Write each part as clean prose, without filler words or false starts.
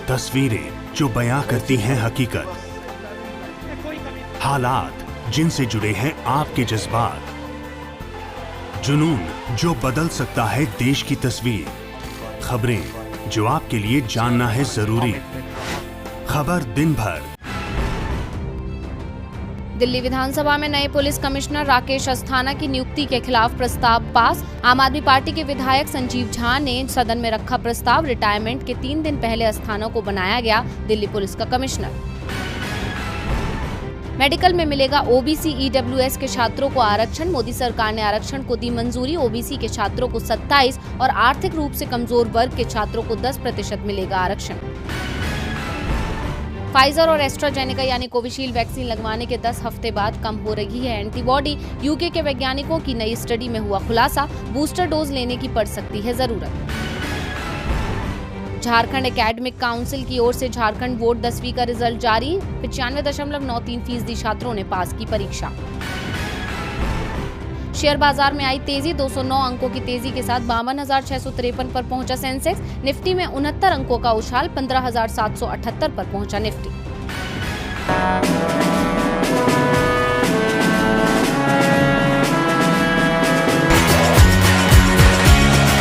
तस्वीरें जो बयां करती हैं हकीकत, हालात जिनसे जुड़े हैं आपके जज्बात, जुनून जो बदल सकता है देश की तस्वीर, खबरें जो आपके लिए जानना है जरूरी। खबर दिन भर। दिल्ली विधानसभा में नए पुलिस कमिश्नर राकेश अस्थाना की नियुक्ति के खिलाफ प्रस्ताव पास। आम आदमी पार्टी के विधायक संजीव झा ने सदन में रखा प्रस्ताव। रिटायरमेंट के 3 दिन पहले अस्थाना को बनाया गया दिल्ली पुलिस का कमिश्नर। मेडिकल में मिलेगा ओबीसी ईडब्ल्यूएस के छात्रों को आरक्षण। मोदी सरकार ने आरक्षण को दी मंजूरी। ओबीसी के छात्रों को 27 और आर्थिक रूप से कमजोर वर्ग के छात्रों को 10% मिलेगा आरक्षण। फाइजर और एस्ट्राजेनेका यानी कोविशील्ड वैक्सीन लगवाने के 10 हफ्ते बाद कम हो रही है एंटीबॉडी। यूके के वैज्ञानिकों की नई स्टडी में हुआ खुलासा, बूस्टर डोज लेने की पड़ सकती है जरूरत। झारखंड एकेडमिक काउंसिल की ओर से झारखंड बोर्ड 10वीं का रिजल्ट जारी। 95.93% छात्रों ने पास की परीक्षा। शेयर बाजार में आई तेजी। 209 अंकों की तेजी के साथ 52,653 पर पहुंचा सेंसेक्स। निफ्टी में 69 अंकों का उछाल। 15,778 पर पहुंचा निफ्टी।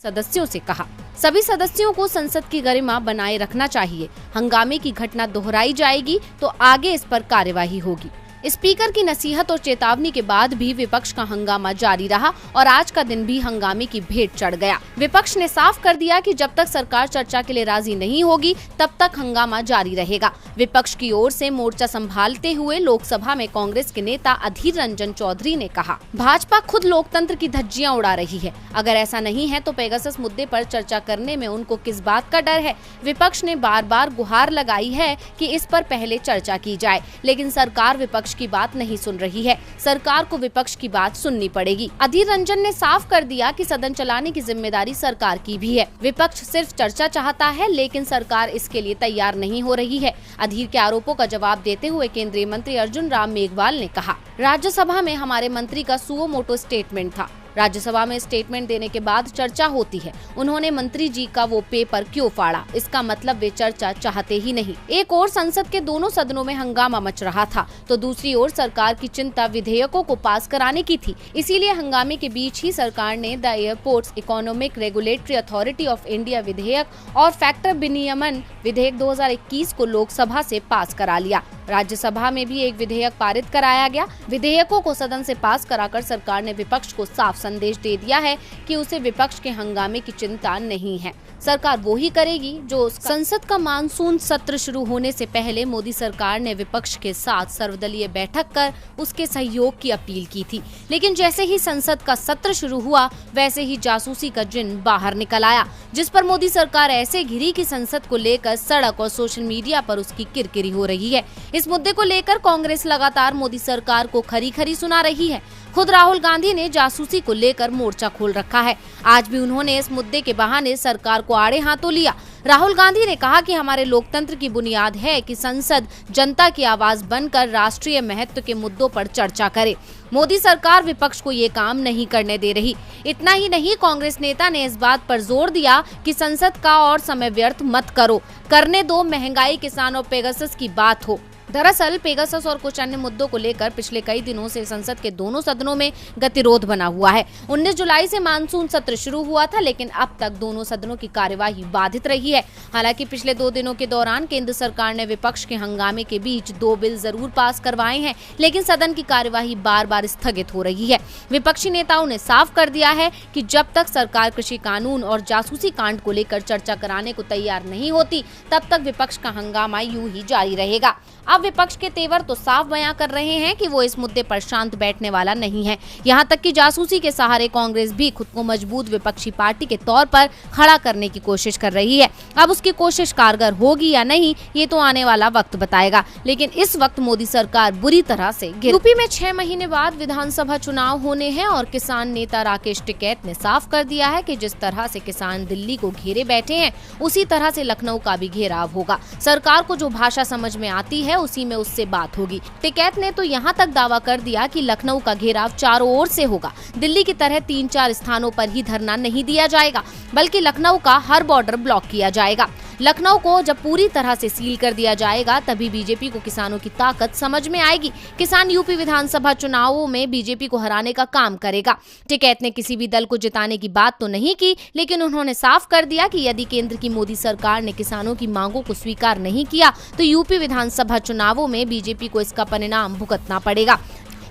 सदस्यों से कहा, सभी सदस्यों को संसद की गरिमा बनाए रखना चाहिए। हंगामे की घटना दोहराई जाएगी तो आगे इस पर कार्यवाही होगी। स्पीकर की नसीहत और चेतावनी के बाद भी विपक्ष का हंगामा जारी रहा और आज का दिन भी हंगामे की भेंट चढ़ गया। विपक्ष ने साफ कर दिया कि जब तक सरकार चर्चा के लिए राजी नहीं होगी तब तक हंगामा जारी रहेगा। विपक्ष की ओर से मोर्चा संभालते हुए लोकसभा में कांग्रेस के नेता अधीर रंजन चौधरी ने कहा, भाजपा खुद लोकतंत्र की धज्जियां उड़ा रही है। अगर ऐसा नहीं है तो पेगासस मुद्दे पर चर्चा करने में उनको किस बात का डर है। विपक्ष ने बार बार गुहार लगाई है कि इस पर पहले चर्चा की जाए, लेकिन सरकार विपक्ष की बात नहीं सुन रही है। सरकार को विपक्ष की बात सुननी पड़ेगी। अधीर रंजन ने साफ कर दिया कि सदन चलाने की जिम्मेदारी सरकार की भी है। विपक्ष सिर्फ चर्चा चाहता है, लेकिन सरकार इसके लिए तैयार नहीं हो रही है। अधीर के आरोपों का जवाब देते हुए केंद्रीय मंत्री अर्जुन राम मेघवाल ने कहा, राज्यसभा में हमारे मंत्री का सुओ मोटो स्टेटमेंट था। राज्यसभा में स्टेटमेंट देने के बाद चर्चा होती है। उन्होंने मंत्री जी का वो पेपर क्यों फाड़ा? इसका मतलब वे चर्चा चाहते ही नहीं। एक ओर संसद के दोनों सदनों में हंगामा मच रहा था तो दूसरी ओर सरकार की चिंता विधेयकों को पास कराने की थी। इसीलिए हंगामे के बीच ही सरकार ने the airports economic regulatory authority of India विधेयक और फैक्टर विनियमन विधेयक 2021 को लोकसभा से पास करा लिया। राज्यसभा में भी एक विधेयक पारित कराया गया। विधेयकों को सदन से पास कराकर सरकार ने विपक्ष को साफ संदेश दे दिया है कि उसे विपक्ष के हंगामे की चिंता नहीं है। सरकार वो ही करेगी जो संसद का मानसून सत्र शुरू होने से पहले मोदी सरकार ने विपक्ष के साथ सर्वदलीय बैठक कर उसके सहयोग की अपील की थी। लेकिन जैसे ही संसद का सत्र शुरू हुआ वैसे ही जासूसी का जिन बाहर निकल आया, जिस पर मोदी सरकार ऐसे घिरी कि संसद को लेकर सड़क और सोशल मीडिया पर उसकी किरकिरी हो रही है। इस मुद्दे को लेकर कांग्रेस लगातार मोदी सरकार को खरी खरी सुना रही है। खुद राहुल गांधी ने जासूसी को लेकर मोर्चा खोल रखा है। आज भी उन्होंने इस मुद्दे के बहाने सरकार को आड़े हाथों लिया। राहुल गांधी ने कहा कि हमारे लोकतंत्र की बुनियाद है कि संसद जनता की आवाज बनकर राष्ट्रीय महत्व के मुद्दों पर चर्चा करे। मोदी सरकार विपक्ष को ये काम नहीं करने दे रही। इतना ही नहीं, कांग्रेस नेता ने इस बात पर जोर दिया कि संसद का और समय व्यर्थ मत करो, करने दो, महंगाई, किसान और पेगासस की बात हो। दरअसल पेगासस और कुछ अन्य मुद्दों को लेकर पिछले कई दिनों से संसद के दोनों सदनों में गतिरोध बना हुआ है। 19 जुलाई से मानसून सत्र शुरू हुआ था, लेकिन अब तक दोनों सदनों की कार्यवाही बाधित रही है। हालांकि पिछले 2 दिनों के दौरान केंद्र सरकार ने विपक्ष के हंगामे के बीच 2 बिल जरूर पास करवाए हैं, लेकिन सदन की कार्यवाही बार बार स्थगित हो रही है। विपक्षी नेताओं ने साफ कर दिया है कि जब तक सरकार कृषि कानून और जासूसी कांड को लेकर चर्चा कराने को तैयार नहीं होती, तब तक विपक्ष का हंगामा यूं ही जारी रहेगा। अब विपक्ष के तेवर तो साफ बयां कर रहे हैं कि वो इस मुद्दे पर शांत बैठने वाला नहीं है। यहां तक कि जासूसी के सहारे कांग्रेस भी खुद को मजबूत विपक्षी पार्टी के तौर पर खड़ा करने की कोशिश कर रही है। अब उसकी कोशिश कारगर होगी या नहीं, ये तो आने वाला वक्त बताएगा, लेकिन इस वक्त मोदी सरकार बुरी तरह से यूपी में 6 महीने बाद विधानसभा चुनाव होने हैं और किसान नेता राकेश टिकैत ने साफ कर दिया है कि जिस तरह से किसान दिल्ली को घेरे बैठे हैं, उसी तरह से लखनऊ का भी घेराव होगा। सरकार को जो भाषा समझ में आती है उसी में उससे बात होगी। टिकैत ने तो यहाँ तक दावा कर दिया कि लखनऊ का घेराव चारों ओर से होगा। दिल्ली की तरह 3-4 स्थानों पर ही धरना नहीं दिया जाएगा, बल्कि लखनऊ का हर बॉर्डर ब्लॉक किया जाएगा। लखनऊ को जब पूरी तरह से सील कर दिया जाएगा तभी बीजेपी को किसानों की ताकत समझ में आएगी। किसान यूपी विधानसभा चुनावों में बीजेपी को हराने का काम करेगा। टिकैत ने किसी भी दल को जिताने की बात तो नहीं की, लेकिन उन्होंने साफ कर दिया कि यदि केंद्र की मोदी सरकार ने किसानों की मांगों को स्वीकार नहीं किया तो यूपी विधानसभा चुनावों में बीजेपी को इसका परिणाम भुगतना पड़ेगा।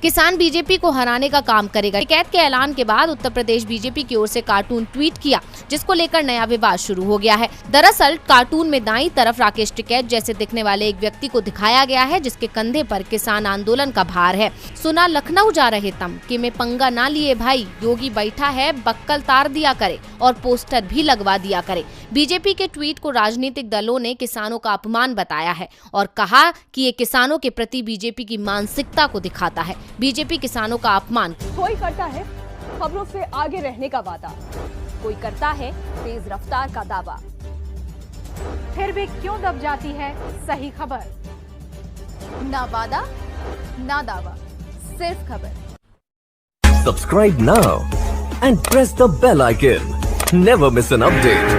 किसान बीजेपी को हराने का काम करेगा। टिकैत के ऐलान के बाद उत्तर प्रदेश बीजेपी की ओर से कार्टून ट्वीट किया, जिसको लेकर नया विवाद शुरू हो गया है। दरअसल कार्टून में दाईं तरफ राकेश टिकैत जैसे दिखने वाले एक व्यक्ति को दिखाया गया है, जिसके कंधे पर किसान आंदोलन का भार है। सुना लखनऊ जा रहे तम कि मैं पंगा ना लिए भाई, योगी बैठा है बक्कल तार दिया करे और पोस्टर भी लगवा दिया करे। बीजेपी के ट्वीट को राजनीतिक दलों ने किसानों का अपमान बताया है और कहा कि ये किसानों के प्रति बीजेपी की मानसिकता को दिखाता है। बीजेपी किसानों का अपमान। कोई करता है खबरों से आगे रहने का वादा, कोई करता है तेज रफ्तार का दावा, फिर भी क्यों दब जाती है सही खबर? ना वादा ना दावा, सिर्फ खबर। Subscribe now and press the bell icon. Never miss an update.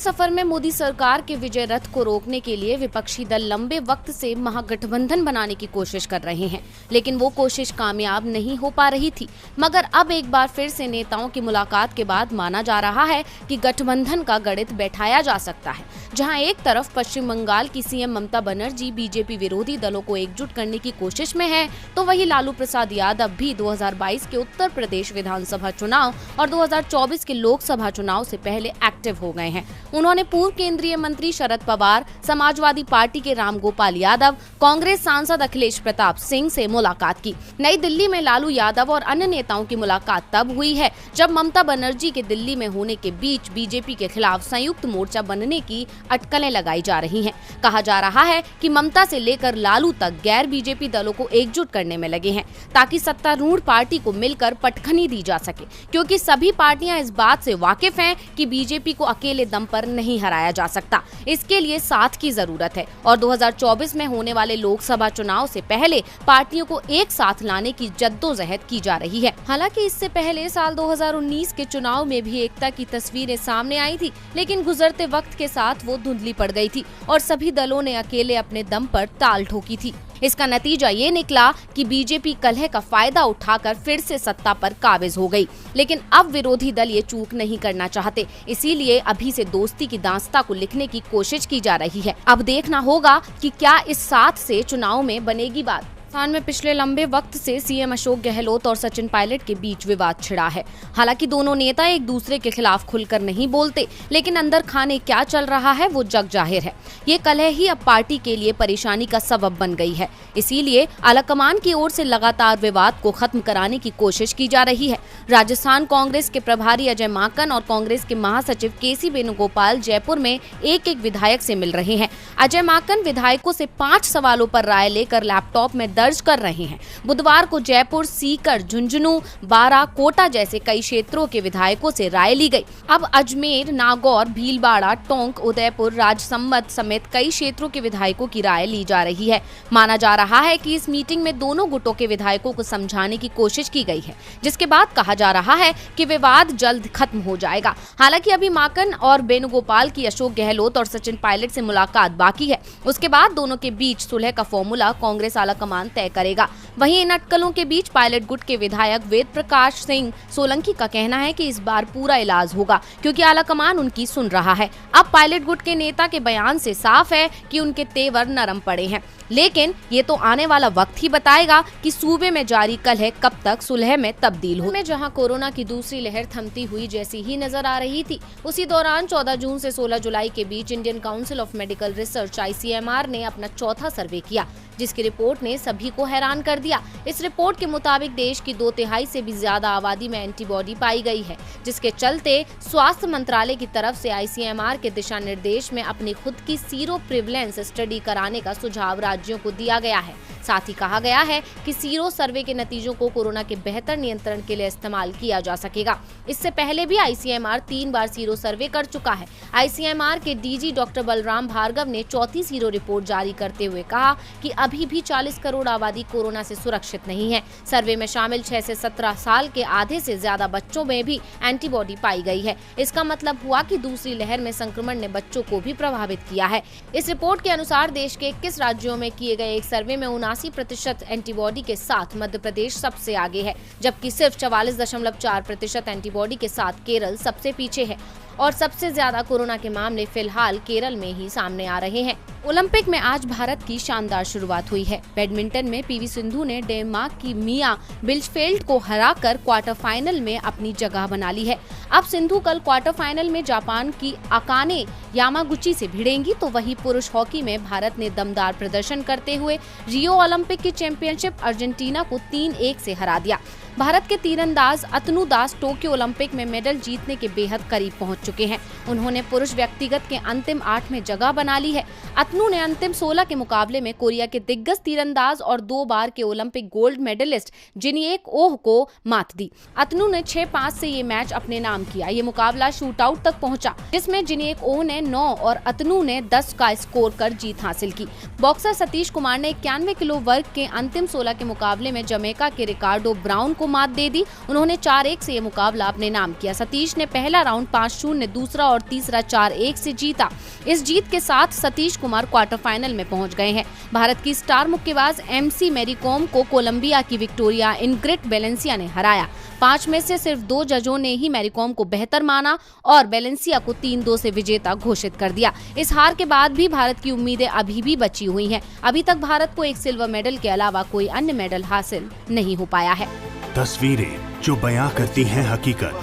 सफर में मोदी सरकार के विजय रथ को रोकने के लिए विपक्षी दल लंबे वक्त से महागठबंधन बनाने की कोशिश कर रहे हैं, लेकिन वो कोशिश कामयाब नहीं हो पा रही थी। मगर अब एक बार फिर से नेताओं की मुलाकात के बाद माना जा रहा है कि गठबंधन का गणित बैठाया जा सकता है। जहां एक तरफ पश्चिम बंगाल की सीएम ममता बनर्जी बीजेपी विरोधी दलों को एकजुट करने की कोशिश में है, तो वहीं लालू प्रसाद यादव भी 2022 के उत्तर प्रदेश विधानसभा चुनाव और 2024 के लोकसभा चुनाव से पहले एक्टिव हो गए हैं। उन्होंने पूर्व केंद्रीय मंत्री शरद पवार, समाजवादी पार्टी के रामगोपाल यादव, कांग्रेस सांसद अखिलेश प्रताप सिंह से मुलाकात की। नई दिल्ली में लालू यादव और अन्य नेताओं की मुलाकात तब हुई है जब ममता बनर्जी के दिल्ली में होने के बीच बीजेपी के खिलाफ संयुक्त मोर्चा बनने की अटकलें लगाई जा रही हैं। कहा जा रहा है कि ममता से लेकर लालू तक गैर बीजेपी दलों को एकजुट करने में लगे हैं, ताकि सत्तारूढ़ पार्टी को मिलकर पटखनी दी जा सके, क्योंकि सभी पार्टियां इस बात से वाकिफ हैं कि बीजेपी को अकेले दम पर नहीं हराया जा सकता। इसके लिए साथ की जरूरत है और 2024 में होने वाले लोकसभा चुनाव से पहले पार्टियों को एक साथ लाने की जद्दोजहद की जा रही है। हालांकि इससे पहले साल 2019 के चुनाव में भी एकता की तस्वीरें सामने आई थी, लेकिन गुजरते वक्त के साथ वो धुंधली पड़ गई थी और सभी दलों ने अकेले अपने दम पर ताल ठोकी थी। इसका नतीजा ये निकला कि बीजेपी कलह का फायदा उठाकर फिर से सत्ता पर काबिज हो गई, लेकिन अब विरोधी दल ये चूक नहीं करना चाहते, इसीलिए अभी से दोस्ती की दास्तां को लिखने की कोशिश की जा रही है। अब देखना होगा कि क्या इस साथ से चुनाव में बनेगी बात। राजस्थान में पिछले लंबे वक्त से सीएम अशोक गहलोत और सचिन पायलट के बीच विवाद छिड़ा है। हालांकि दोनों नेता एक दूसरे के खिलाफ खुलकर नहीं बोलते, लेकिन अंदर खाने क्या चल रहा है वो जग जाहिर है। ये कलह ही अब पार्टी के लिए परेशानी का सबब बन गई है। इसीलिए आलाकमान की ओर से लगातार विवाद को खत्म कराने की कोशिश की जा रही है। राजस्थान कांग्रेस के प्रभारी अजय माकन और कांग्रेस के महासचिव केसी वेणुगोपाल जयपुर में एक एक विधायक से मिल रहे हैं। अजय माकन विधायकों से 5 सवालों पर राय लेकर लैपटॉप में दर्ज कर रहे हैं। बुधवार को जयपुर, सीकर, झुंझुनू, बारा, कोटा जैसे कई क्षेत्रों के विधायकों से राय ली गई। अब अजमेर, नागौर, भीलवाड़ा, टोंक, उदयपुर, राजसमंद समेत कई क्षेत्रों के विधायकों की राय ली जा रही है। माना जा रहा है कि इस मीटिंग में दोनों गुटों के विधायकों को समझाने की कोशिश की गई है, जिसके बाद कहा जा रहा है कि विवाद जल्द खत्म हो जाएगा। हालांकि अभी माकन और वेणुगोपाल की अशोक गहलोत और सचिन पायलट से मुलाकात बाकी है। उसके बाद दोनों के बीच सुलह का फॉर्मूला कांग्रेस आलाकमान तय करेगा। वहीं इन अटकलों के बीच पायलट गुट के विधायक वेद प्रकाश सिंह सोलंकी का कहना है कि इस बार पूरा इलाज होगा, क्योंकि आलाकमान उनकी सुन रहा है। अब पायलट गुट के नेता के बयान से साफ है कि उनके तेवर नरम पड़े हैं, लेकिन ये तो आने वाला वक्त ही बताएगा कि सूबे में जारी कलह कब तक सुलह में तब्दील हो। जहां कोरोना की दूसरी लहर थमती हुई जैसी ही नजर आ रही थी, उसी दौरान 14 जून से 16 जुलाई के बीच Indian council of medical research ICMR ने अपना चौथा सर्वे किया, जिसकी रिपोर्ट ने सभी को हैरान कर दिया। इस रिपोर्ट के मुताबिक देश की 2/3 से भी ज्यादा आबादी में एंटीबॉडी पाई गई है, जिसके चलते स्वास्थ्य मंत्रालय की तरफ से ICMR के दिशा निर्देश में अपनी खुद की सीरो प्रिवलेंस स्टडी कराने का सुझाव राज्यों को दिया गया है। साथ ही कहा गया है कि सीरो सर्वे के नतीजों को कोरोना के बेहतर नियंत्रण के लिए इस्तेमाल किया जा सकेगा। इससे पहले भी ICMR 3 बार सीरो सर्वे कर चुका है। ICMR के DG डॉक्टर बलराम भार्गव ने चौथी सीरो रिपोर्ट जारी करते हुए कहा कि अभी भी 40 करोड़ आबादी कोरोना से सुरक्षित नहीं है। सर्वे में शामिल 6 से 17 साल के आधे से ज्यादा बच्चों में भी एंटीबॉडी पाई गई है। इसका मतलब हुआ कि दूसरी लहर में संक्रमण ने बच्चों को भी प्रभावित किया है। इस रिपोर्ट के अनुसार देश के 21 राज्यों में किए गए एक सर्वे में 79% एंटीबॉडी के साथ मध्य प्रदेश सबसे आगे है, जबकि सिर्फ 44.4% एंटीबॉडी के साथ केरल सबसे पीछे है और सबसे ज्यादा कोरोना के मामले फिलहाल केरल में ही सामने आ रहे हैं। ओलंपिक में आज भारत की शानदार शुरुआत हुई है। बैडमिंटन में पीवी सिंधु ने डेनमार्क की मिया बिल्चफेल्ड को हराकर क्वार्टर फाइनल में अपनी जगह बना ली है। अब सिंधु कल क्वार्टर फाइनल में जापान की अकाने यामागुची से भिड़ेंगी, तो वहीं पुरुष हॉकी में भारत ने दमदार प्रदर्शन करते हुए रियो ओलंपिक की चैंपियनशिप अर्जेंटीना को 3-1 से हरा दिया। भारत के तीरंदाज अतनु दास टोक्यो ओलंपिक में मेडल जीतने के बेहद करीब पहुंच चुके हैं। उन्होंने पुरुष व्यक्तिगत के अंतिम 8 में जगह बना ली है। अतनु ने अंतिम 16 के मुकाबले में कोरिया के दिग्गज तीरंदाज और 2 बार के ओलंपिक गोल्ड मेडलिस्ट जिनिएक ओह को मात दी। अतनु ने 6-5 से ये मैच अपने नाम किया। ये मुकाबला शूट आउट तक पहुंचा, जिसमें जिनिएक ओह ने 9 और अतनु ने 10 का स्कोर कर जीत हासिल की। बॉक्सर सतीश कुमार ने 91 किलो वर्ग के अंतिम 16 के मुकाबले में जमैका के रिकार्डो ब्राउन को मात दे दी। उन्होंने 4-1 से ये मुकाबला अपने नाम किया। सतीश ने पहला राउंड 5-0, दूसरा और तीसरा 4-1 से जीता। इस जीत के साथ सतीश कुमार क्वार्टर फाइनल में पहुंच गए हैं। भारत की स्टार मुक्केबाज एमसी मैरी कॉम को कोलंबिया की विक्टोरिया इनग्रिड वेलेंसिया ने हराया। 5 में से सिर्फ 2 जजों ने ही मैरी कॉम को बेहतर माना और वेलेंसिया को 3-2 से विजेता घोषित कर दिया। इस हार के बाद भी भारत की उम्मीदें अभी भी बची हुई हैं। अभी तक भारत को एक सिल्वर मेडल के अलावा कोई अन्य मेडल हासिल नहीं हो पाया है। तस्वीरें जो बयां करती हैं हकीकत,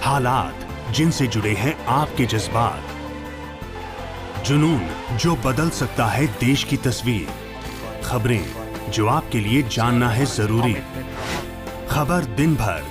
हालात जिनसे जुड़े हैं आपके जज्बात, जुनून जो बदल सकता है देश की तस्वीर, खबरें जो आपके लिए जानना है जरूरी। खबर दिन भर